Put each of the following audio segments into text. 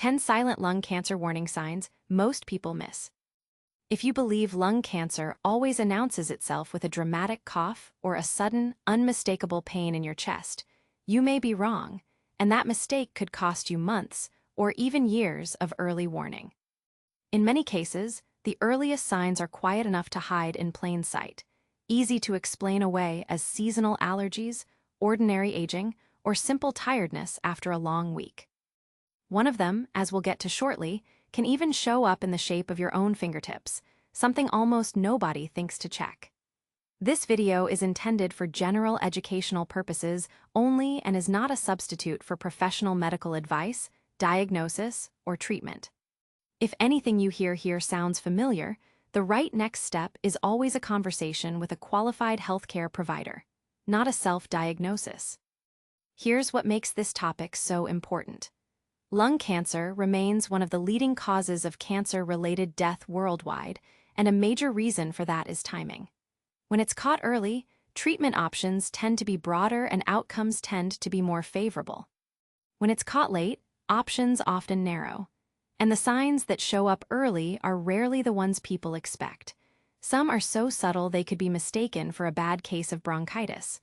10 silent lung cancer warning signs most people miss. If you believe lung cancer always announces itself with a dramatic cough or a sudden, unmistakable pain in your chest, you may be wrong, and that mistake could cost you months or even years of early warning. In many cases, the earliest signs are quiet enough to hide in plain sight, easy to explain away as seasonal allergies, ordinary aging, or simple tiredness after a long week. One of them, as we'll get to shortly, can even show up in the shape of your own fingertips, something almost nobody thinks to check. This video is intended for general educational purposes only and is not a substitute for professional medical advice, diagnosis, or treatment. If anything you hear here sounds familiar, the right next step is always a conversation with a qualified healthcare provider, not a self-diagnosis. Here's what makes this topic so important. Lung cancer remains one of the leading causes of cancer-related death worldwide, and a major reason for that is timing. When it's caught early, treatment options tend to be broader and outcomes tend to be more favorable. When it's caught late, options often narrow. And the signs that show up early are rarely the ones people expect. Some are so subtle they could be mistaken for a bad case of bronchitis.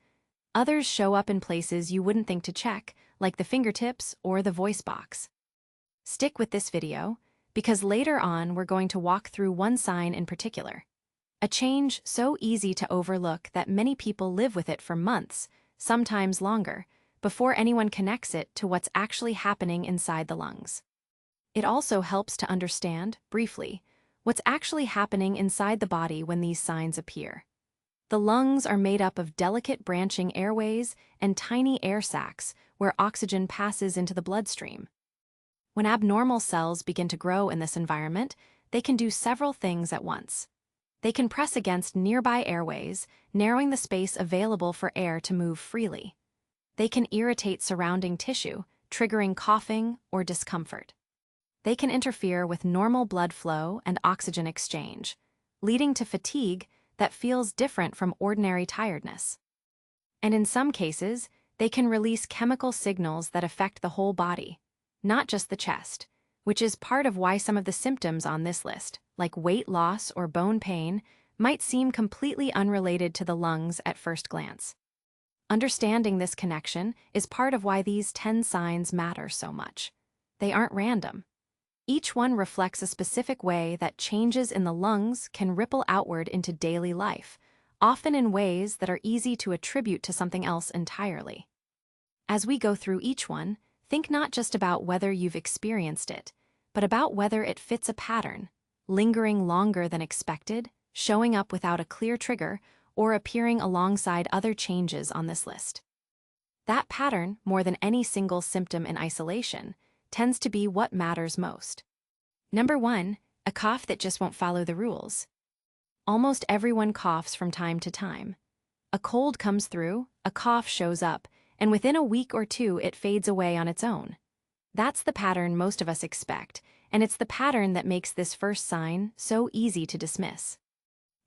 Others show up in places you wouldn't think to check, like the fingertips or the voice box. Stick with this video, because later on we're going to walk through one sign in particular. A change so easy to overlook that many people live with it for months, sometimes longer, before anyone connects it to what's actually happening inside the lungs. It also helps to understand, briefly, what's actually happening inside the body when these signs appear. The lungs are made up of delicate branching airways and tiny air sacs where oxygen passes into the bloodstream. When abnormal cells begin to grow in this environment, they can do several things at once. They can press against nearby airways, narrowing the space available for air to move freely. They can irritate surrounding tissue, triggering coughing or discomfort. They can interfere with normal blood flow and oxygen exchange, leading to fatigue that feels different from ordinary tiredness. And in some cases, they can release chemical signals that affect the whole body, not just the chest, which is part of why some of the symptoms on this list, like weight loss or bone pain, might seem completely unrelated to the lungs at first glance. Understanding this connection is part of why these 10 signs matter so much. They aren't random. Each one reflects a specific way that changes in the lungs can ripple outward into daily life, often in ways that are easy to attribute to something else entirely. As we go through each one, think not just about whether you've experienced it, but about whether it fits a pattern, lingering longer than expected, showing up without a clear trigger, or appearing alongside other changes on this list. That pattern, more than any single symptom in isolation, tends to be what matters most. Number 1, a cough that just won't follow the rules. Almost everyone coughs from time to time. A cold comes through, a cough shows up, and within a week or two it fades away on its own. That's the pattern most of us expect, and it's the pattern that makes this first sign so easy to dismiss.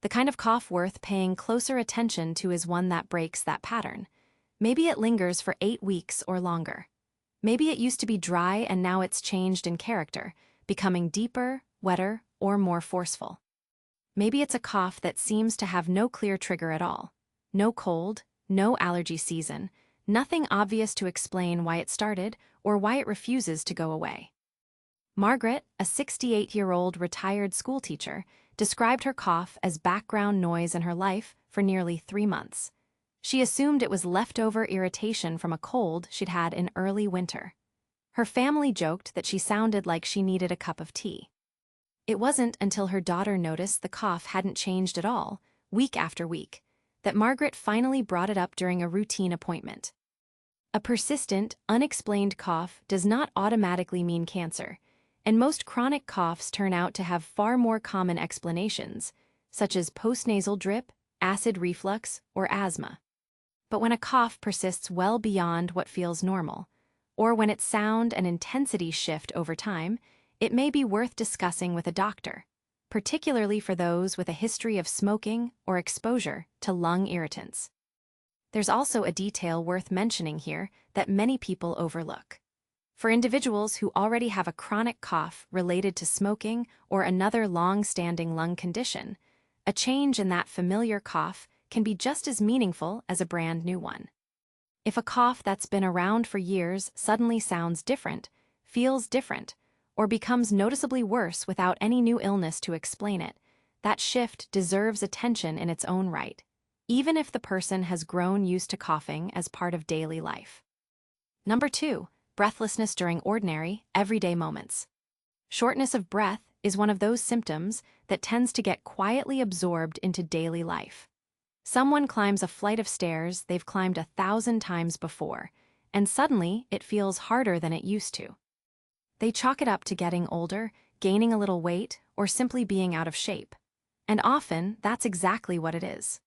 The kind of cough worth paying closer attention to is one that breaks that pattern. Maybe it lingers for 8 weeks or longer. Maybe it used to be dry and now it's changed in character, becoming deeper, wetter, or more forceful. Maybe it's a cough that seems to have no clear trigger at all. No cold, no allergy season, nothing obvious to explain why it started or why it refuses to go away. Margaret, a 68-year-old retired schoolteacher, described her cough as background noise in her life for nearly 3 months. She assumed it was leftover irritation from a cold she'd had in early winter. Her family joked that she sounded like she needed a cup of tea. It wasn't until her daughter noticed the cough hadn't changed at all, week after week, that Margaret finally brought it up during a routine appointment. A persistent, unexplained cough does not automatically mean cancer, and most chronic coughs turn out to have far more common explanations, such as postnasal drip, acid reflux, or asthma. But when a cough persists well beyond what feels normal, or when its sound and intensity shift over time, it may be worth discussing with a doctor, particularly for those with a history of smoking or exposure to lung irritants. There's also a detail worth mentioning here that many people overlook. For individuals who already have a chronic cough related to smoking or another long-standing lung condition, a change in that familiar cough can be just as meaningful as a brand new one. If a cough that's been around for years suddenly sounds different, feels different, or becomes noticeably worse without any new illness to explain it, that shift deserves attention in its own right, even if the person has grown used to coughing as part of daily life. Number 2, breathlessness during ordinary, everyday moments. Shortness of breath is one of those symptoms that tends to get quietly absorbed into daily life. Someone climbs a flight of stairs they've climbed 1,000 times before, and suddenly it feels harder than it used to. They chalk it up to getting older, gaining a little weight, or simply being out of shape. And often, that's exactly what it is.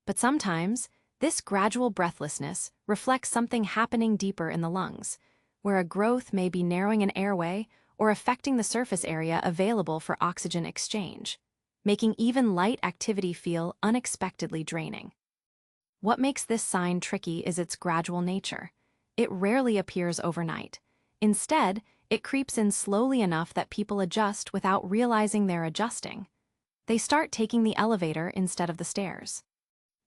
But sometimes, this gradual breathlessness reflects something happening deeper in the lungs, where a growth may be narrowing an airway or affecting the surface area available for oxygen exchange, making even light activity feel unexpectedly draining. What makes this sign tricky is its gradual nature. It rarely appears overnight. Instead, it creeps in slowly enough that people adjust without realizing they're adjusting. They start taking the elevator instead of the stairs.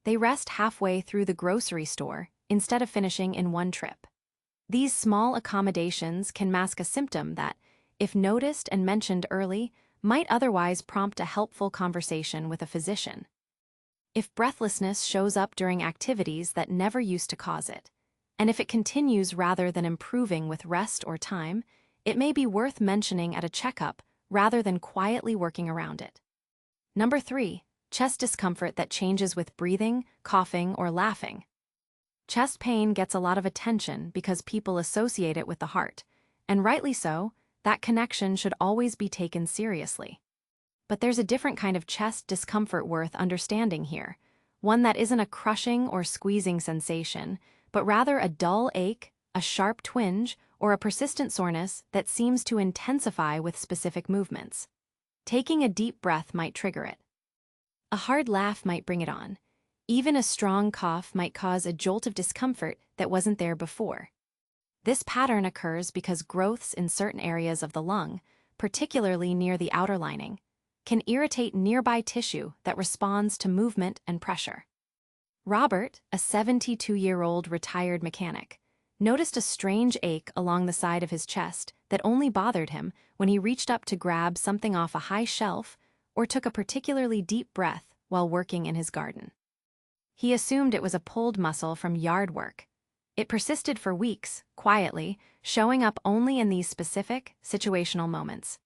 They rest halfway through the grocery store instead of finishing in one trip. These small accommodations can mask a symptom that, if noticed and mentioned early, might otherwise prompt a helpful conversation with a physician. If breathlessness shows up during activities that never used to cause it, and if it continues rather than improving with rest or time, it may be worth mentioning at a checkup rather than quietly working around it. Number 3, chest discomfort that changes with breathing, coughing, or laughing. Chest pain gets a lot of attention because people associate it with the heart, and rightly so. That connection should always be taken seriously. But there's a different kind of chest discomfort worth understanding here, one that isn't a crushing or squeezing sensation, but rather a dull ache, a sharp twinge, or a persistent soreness that seems to intensify with specific movements. Taking a deep breath might trigger it. A hard laugh might bring it on. Even a strong cough might cause a jolt of discomfort that wasn't there before. This pattern occurs because growths in certain areas of the lung, particularly near the outer lining, can irritate nearby tissue that responds to movement and pressure. Robert, a 72-year-old retired mechanic, noticed a strange ache along the side of his chest that only bothered him when he reached up to grab something off a high shelf or took a particularly deep breath while working in his garden. He assumed it was a pulled muscle from yard work. It persisted for weeks, quietly, showing up only in these specific, situational moments.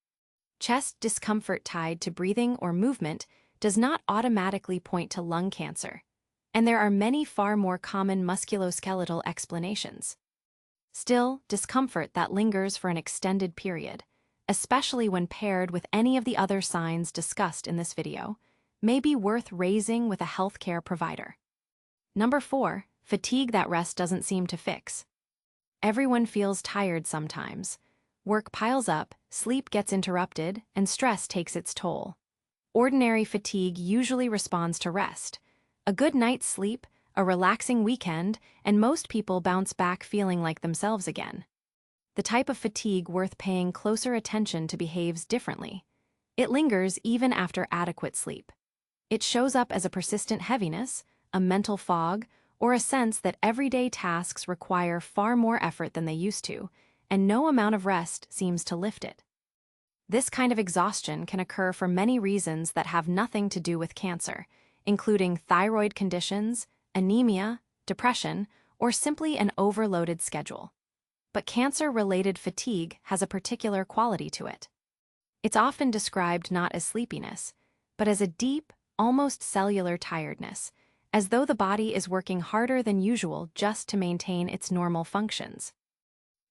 Chest discomfort tied to breathing or movement does not automatically point to lung cancer, and there are many far more common musculoskeletal explanations. Still, discomfort that lingers for an extended period, especially when paired with any of the other signs discussed in this video, may be worth raising with a healthcare provider. Number 4, fatigue that rest doesn't seem to fix. Everyone feels tired sometimes. Work piles up, sleep gets interrupted, and stress takes its toll. Ordinary fatigue usually responds to rest. A good night's sleep, a relaxing weekend, and most people bounce back feeling like themselves again. The type of fatigue worth paying closer attention to behaves differently. It lingers even after adequate sleep. It shows up as a persistent heaviness, a mental fog, or a sense that everyday tasks require far more effort than they used to, and no amount of rest seems to lift it. This kind of exhaustion can occur for many reasons that have nothing to do with cancer, including thyroid conditions, anemia, depression, or simply an overloaded schedule. But cancer-related fatigue has a particular quality to it. It's often described not as sleepiness, but as a deep, almost cellular tiredness, as though the body is working harder than usual just to maintain its normal functions.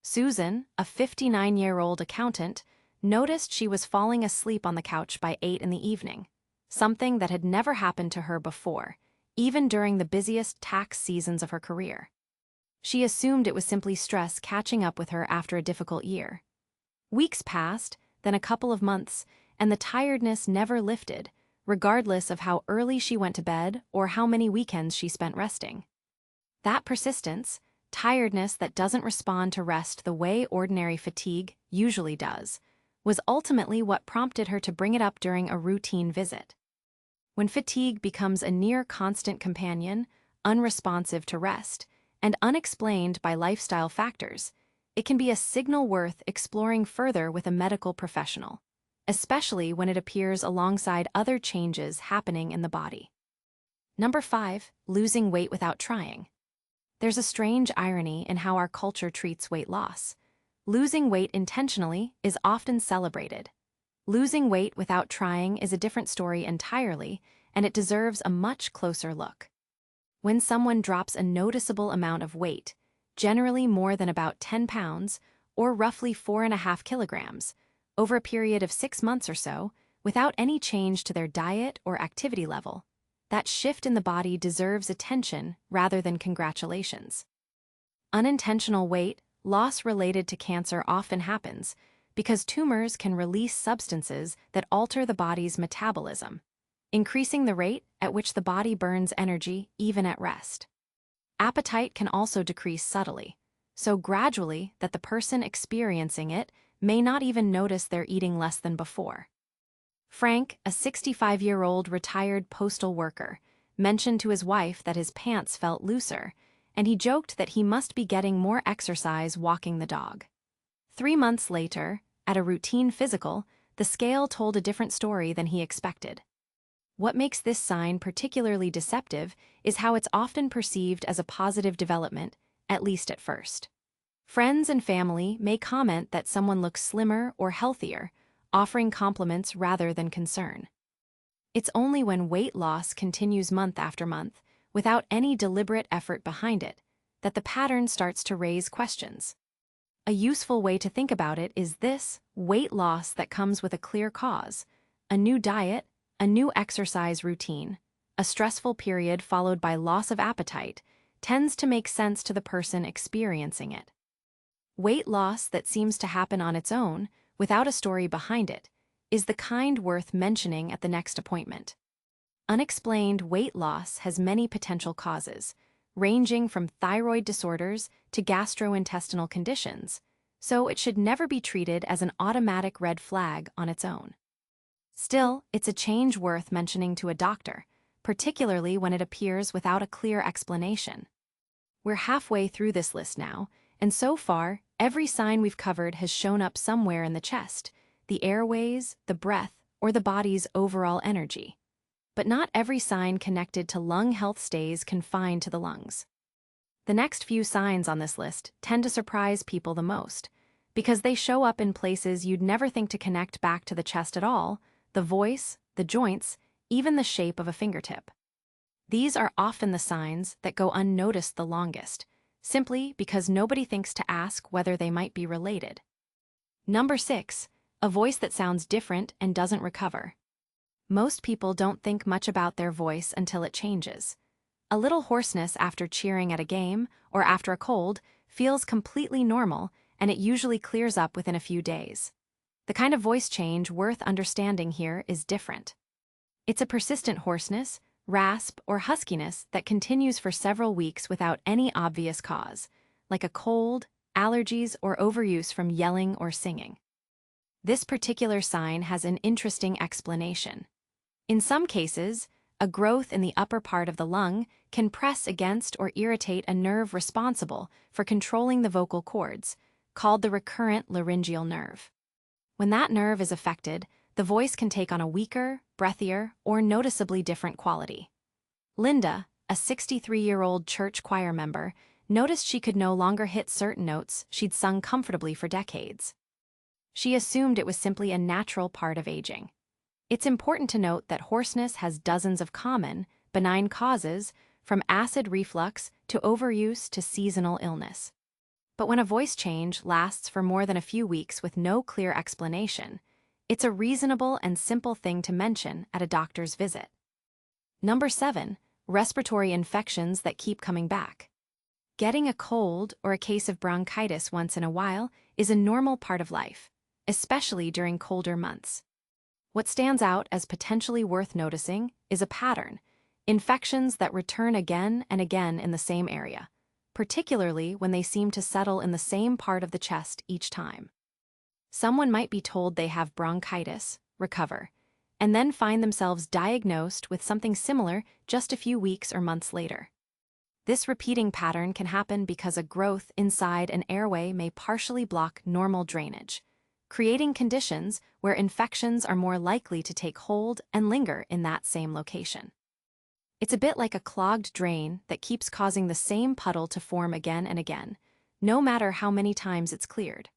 Susan, a 59-year-old accountant, noticed she was falling asleep on the couch by 8 in the evening, something that had never happened to her before, even during the busiest tax seasons of her career. She assumed it was simply stress catching up with her after a difficult year. Weeks passed, then a couple of months, and the tiredness never lifted, regardless of how early she went to bed or how many weekends she spent resting. That persistence, tiredness that doesn't respond to rest the way ordinary fatigue usually does, was ultimately what prompted her to bring it up during a routine visit. When fatigue becomes a near-constant companion, unresponsive to rest, and unexplained by lifestyle factors, it can be a signal worth exploring further with a medical professional, especially when it appears alongside other changes happening in the body. Number 5, losing weight without trying. There's a strange irony in how our culture treats weight loss. Losing weight intentionally is often celebrated. Losing weight without trying is a different story entirely, and it deserves a much closer look. When someone drops a noticeable amount of weight, generally more than about 10 pounds, or roughly 4.5 kilograms, over a period of 6 months or so, without any change to their diet or activity level, that shift in the body deserves attention rather than congratulations. Unintentional weight loss related to cancer often happens because tumors can release substances that alter the body's metabolism, increasing the rate at which the body burns energy even at rest. Appetite can also decrease subtly, so gradually that the person experiencing it may not even notice they're eating less than before. Frank, a 65-year-old retired postal worker, mentioned to his wife that his pants felt looser, and he joked that he must be getting more exercise walking the dog. 3 months later, at a routine physical, the scale told a different story than he expected. What makes this sign particularly deceptive is how it's often perceived as a positive development, at least at first. Friends and family may comment that someone looks slimmer or healthier, offering compliments rather than concern. It's only when weight loss continues month after month, without any deliberate effort behind it, that the pattern starts to raise questions. A useful way to think about it is this: weight loss that comes with a clear cause, a new diet, a new exercise routine, a stressful period followed by loss of appetite, tends to make sense to the person experiencing it. Weight loss that seems to happen on its own, without a story behind it, is the kind worth mentioning at the next appointment. Unexplained weight loss has many potential causes, ranging from thyroid disorders to gastrointestinal conditions, so it should never be treated as an automatic red flag on its own. Still, it's a change worth mentioning to a doctor, particularly when it appears without a clear explanation. We're halfway through this list now, and so far, every sign we've covered has shown up somewhere in the chest, the airways, the breath, or the body's overall energy. But not every sign connected to lung health stays confined to the lungs. The next few signs on this list tend to surprise people the most, because they show up in places you'd never think to connect back to the chest at all: the voice, the joints, even the shape of a fingertip. These are often the signs that go unnoticed the longest, simply because nobody thinks to ask whether they might be related. Number 6, a voice that sounds different and doesn't recover. Most people don't think much about their voice until it changes. A little hoarseness after cheering at a game or after a cold feels completely normal, and it usually clears up within a few days. The kind of voice change worth understanding here is different. It's a persistent hoarseness, rasp, or huskiness that continues for several weeks without any obvious cause, like a cold, allergies, or overuse from yelling or singing. This particular sign has an interesting explanation. In some cases, a growth in the upper part of the lung can press against or irritate a nerve responsible for controlling the vocal cords, called the recurrent laryngeal nerve. When that nerve is affected, the voice can take on a weaker, breathier, or noticeably different quality. Linda, a 63-year-old church choir member, noticed she could no longer hit certain notes she'd sung comfortably for decades. She assumed it was simply a natural part of aging. It's important to note that hoarseness has dozens of common, benign causes, from acid reflux to overuse to seasonal illness. But when a voice change lasts for more than a few weeks with no clear explanation, it's a reasonable and simple thing to mention at a doctor's visit. Number 7, respiratory infections that keep coming back. Getting a cold or a case of bronchitis once in a while is a normal part of life, especially during colder months. What stands out as potentially worth noticing is a pattern: infections that return again and again in the same area, particularly when they seem to settle in the same part of the chest each time. Someone might be told they have bronchitis, recover, and then find themselves diagnosed with something similar just a few weeks or months later. This repeating pattern can happen because a growth inside an airway may partially block normal drainage, creating conditions where infections are more likely to take hold and linger in that same location. It's a bit like a clogged drain that keeps causing the same puddle to form again and again, no matter how many times it's cleared.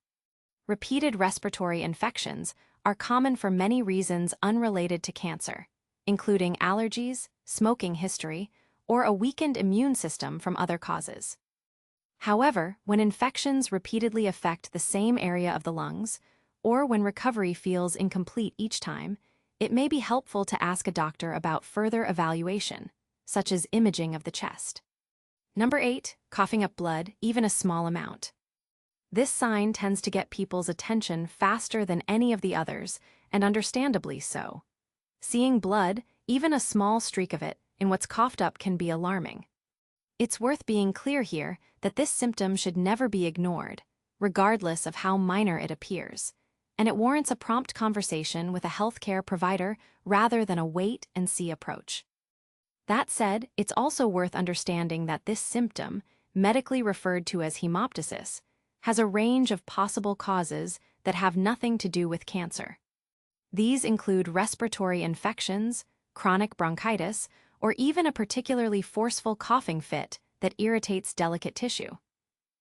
Repeated respiratory infections are common for many reasons unrelated to cancer, including allergies, smoking history, or a weakened immune system from other causes. However, when infections repeatedly affect the same area of the lungs, or when recovery feels incomplete each time, it may be helpful to ask a doctor about further evaluation, such as imaging of the chest. Number 8, coughing up blood, even a small amount. This sign tends to get people's attention faster than any of the others, and understandably so. Seeing blood, even a small streak of it, in what's coughed up can be alarming. It's worth being clear here that this symptom should never be ignored, regardless of how minor it appears, and it warrants a prompt conversation with a healthcare provider rather than a wait-and-see approach. That said, it's also worth understanding that this symptom, medically referred to as hemoptysis, has a range of possible causes that have nothing to do with cancer. These include respiratory infections, chronic bronchitis, or even a particularly forceful coughing fit that irritates delicate tissue.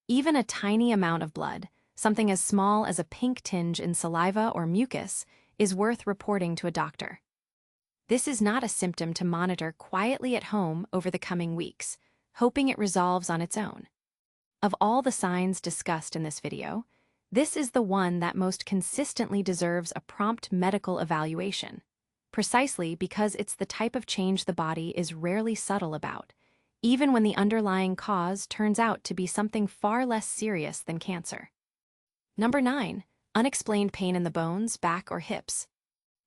Even a tiny amount of blood, something as small as a pink tinge in saliva or mucus, is worth reporting to a doctor. This is not a symptom to monitor quietly at home over the coming weeks, hoping it resolves on its own. Of all the signs discussed in this video, this is the one that most consistently deserves a prompt medical evaluation, precisely because it's the type of change the body is rarely subtle about, even when the underlying cause turns out to be something far less serious than cancer. Number 9, unexplained pain in the bones, back, or hips.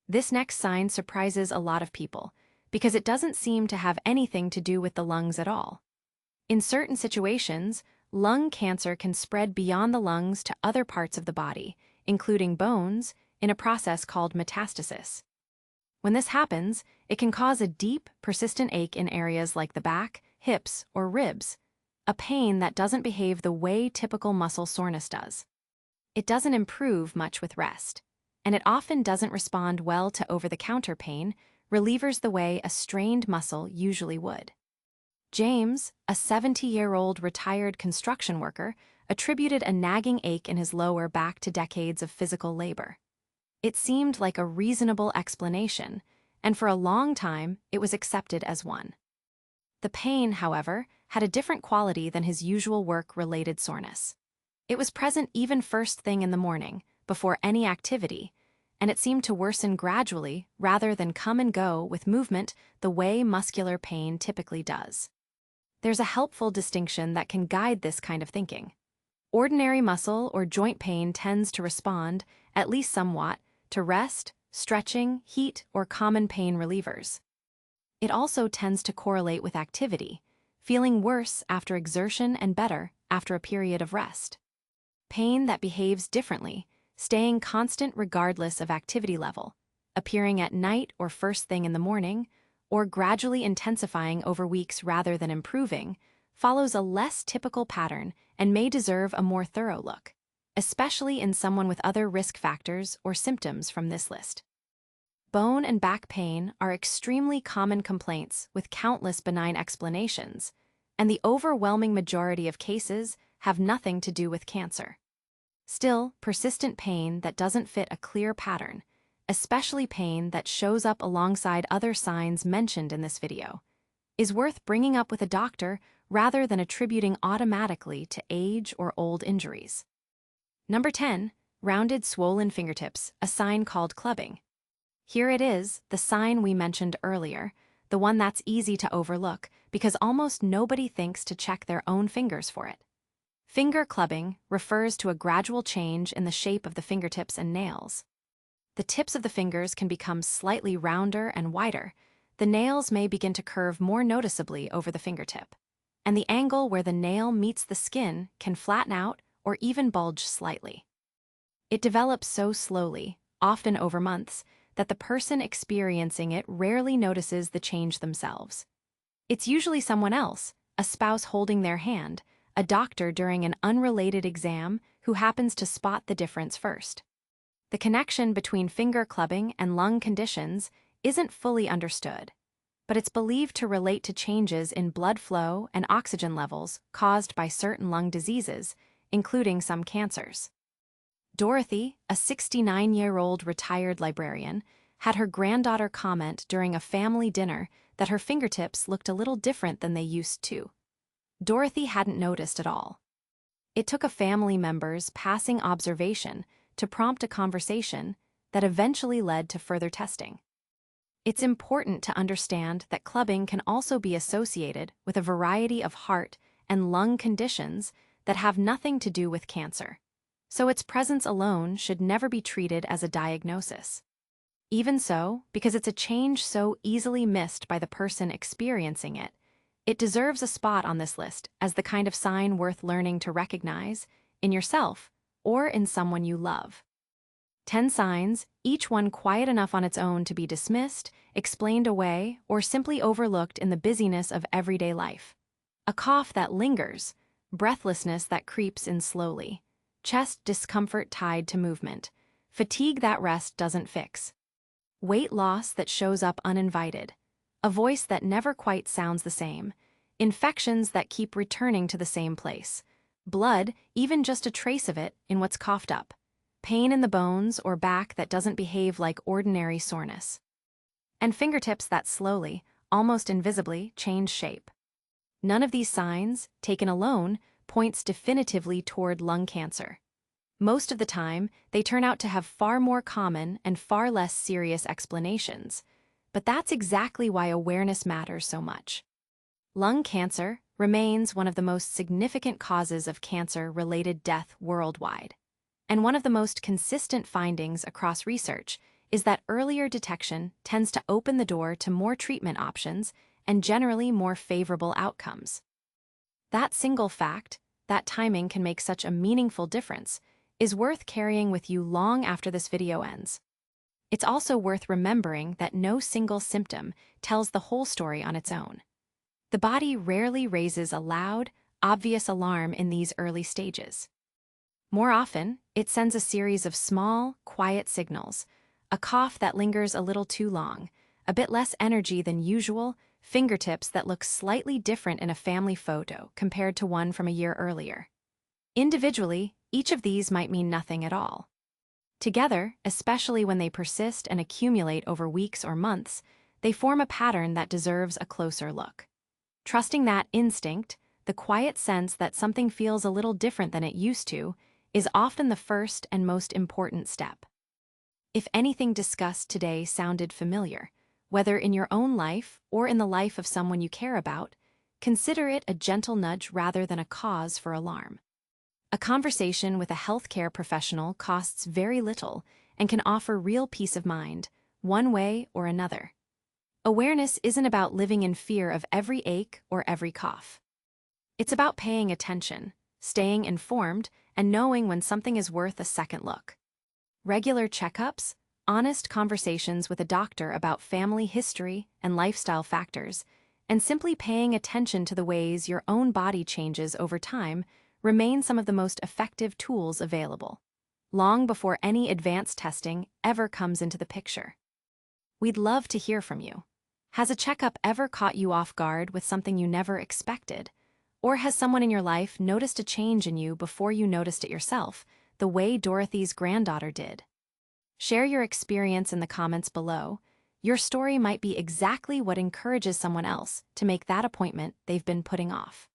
This next sign surprises a lot of people because it doesn't seem to have anything to do with the lungs at all. In certain situations, lung cancer can spread beyond the lungs to other parts of the body, including bones, in a process called metastasis. When this happens, it can cause a deep, persistent ache in areas like the back, hips, or ribs, a pain that doesn't behave the way typical muscle soreness does. It doesn't improve much with rest, and it often doesn't respond well to over-the-counter pain relievers the way a strained muscle usually would. James, a 70-year-old retired construction worker, attributed a nagging ache in his lower back to decades of physical labor. It seemed like a reasonable explanation, and for a long time it was accepted as one. The pain, however, had a different quality than his usual work-related soreness. It was present even first thing in the morning, before any activity, and it seemed to worsen gradually rather than come and go with movement the way muscular pain typically does. There's a helpful distinction that can guide this kind of thinking. Ordinary muscle or joint pain tends to respond, at least somewhat, to rest, stretching, heat, or common pain relievers. It also tends to correlate with activity, feeling worse after exertion and better after a period of rest. Pain that behaves differently, staying constant regardless of activity level, appearing at night or first thing in the morning, or gradually intensifying over weeks rather than improving, follows a less typical pattern and may deserve a more thorough look, especially in someone with other risk factors or symptoms from this list. Bone and back pain are extremely common complaints with countless benign explanations, and the overwhelming majority of cases have nothing to do with cancer. Still, persistent pain that doesn't fit a clear pattern, especially pain that shows up alongside other signs mentioned in this video, is worth bringing up with a doctor rather than attributing automatically to age or old injuries. Number 10, rounded swollen fingertips, a sign called clubbing. Here it is, the sign we mentioned earlier, the one that's easy to overlook because almost nobody thinks to check their own fingers for it. Finger clubbing refers to a gradual change in the shape of the fingertips and nails. The tips of the fingers can become slightly rounder and wider. The nails may begin to curve more noticeably over the fingertip. and the angle where the nail meets the skin can flatten out or even bulge slightly. It develops so slowly, often over months, that the person experiencing it rarely notices the change themselves. It's usually someone else, a spouse holding their hand, a doctor during an unrelated exam who happens to spot the difference first. The connection between finger clubbing and lung conditions isn't fully understood, but it's believed to relate to changes in blood flow and oxygen levels caused by certain lung diseases, including some cancers. Dorothy, a 69-year-old retired librarian, had her granddaughter comment during a family dinner that her fingertips looked a little different than they used to. Dorothy hadn't noticed at all. It took a family member's passing observation to prompt a conversation that eventually led to further testing. It's important to understand that clubbing can also be associated with a variety of heart and lung conditions that have nothing to do with cancer, so its presence alone should never be treated as a diagnosis. Even so, because it's a change so easily missed by the person experiencing it, it deserves a spot on this list as the kind of sign worth learning to recognize in yourself or in someone you love. 10 signs, each one quiet enough on its own to be dismissed, explained away, or simply overlooked in the busyness of everyday life. A cough that lingers, breathlessness that creeps in slowly, chest discomfort tied to movement, fatigue that rest doesn't fix, weight loss that shows up uninvited, a voice that never quite sounds the same, infections that keep returning to the same place, blood, even just a trace of it, in what's coughed up, pain in the bones or back that doesn't behave like ordinary soreness, and fingertips that slowly, almost invisibly, change shape. None of these signs, taken alone, points definitively toward lung cancer. Most of the time, they turn out to have far more common and far less serious explanations, but that's exactly why awareness matters so much. Lung cancer remains one of the most significant causes of cancer-related death worldwide, and one of the most consistent findings across research is that earlier detection tends to open the door to more treatment options and generally more favorable outcomes. That single fact, that timing can make such a meaningful difference, is worth carrying with you long after this video ends. It's also worth remembering that no single symptom tells the whole story on its own. The body rarely raises a loud, obvious alarm in these early stages. More often, it sends a series of small, quiet signals, a cough that lingers a little too long, a bit less energy than usual, fingertips that look slightly different in a family photo compared to one from a year earlier. Individually, each of these might mean nothing at all. Together, especially when they persist and accumulate over weeks or months, they form a pattern that deserves a closer look. Trusting that instinct, the quiet sense that something feels a little different than it used to, is often the first and most important step. If anything discussed today sounded familiar, whether in your own life or in the life of someone you care about, consider it a gentle nudge rather than a cause for alarm. A conversation with a healthcare professional costs very little and can offer real peace of mind, one way or another. Awareness isn't about living in fear of every ache or every cough. It's about paying attention, staying informed, and knowing when something is worth a second look. Regular checkups, honest conversations with a doctor about family history and lifestyle factors, and simply paying attention to the ways your own body changes over time remain some of the most effective tools available, long before any advanced testing ever comes into the picture. We'd love to hear from you. Has a checkup ever caught you off guard with something you never expected? Or has someone in your life noticed a change in you before you noticed it yourself, the way Dorothy's granddaughter did? Share your experience in the comments below. Your story might be exactly what encourages someone else to make that appointment they've been putting off.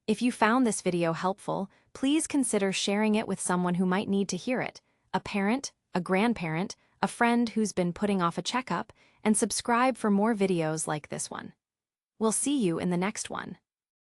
If you found this video helpful, please consider sharing it with someone who might need to hear it, a parent, a grandparent, a friend who's been putting off a checkup, and subscribe for more videos like this one. We'll see you in the next one.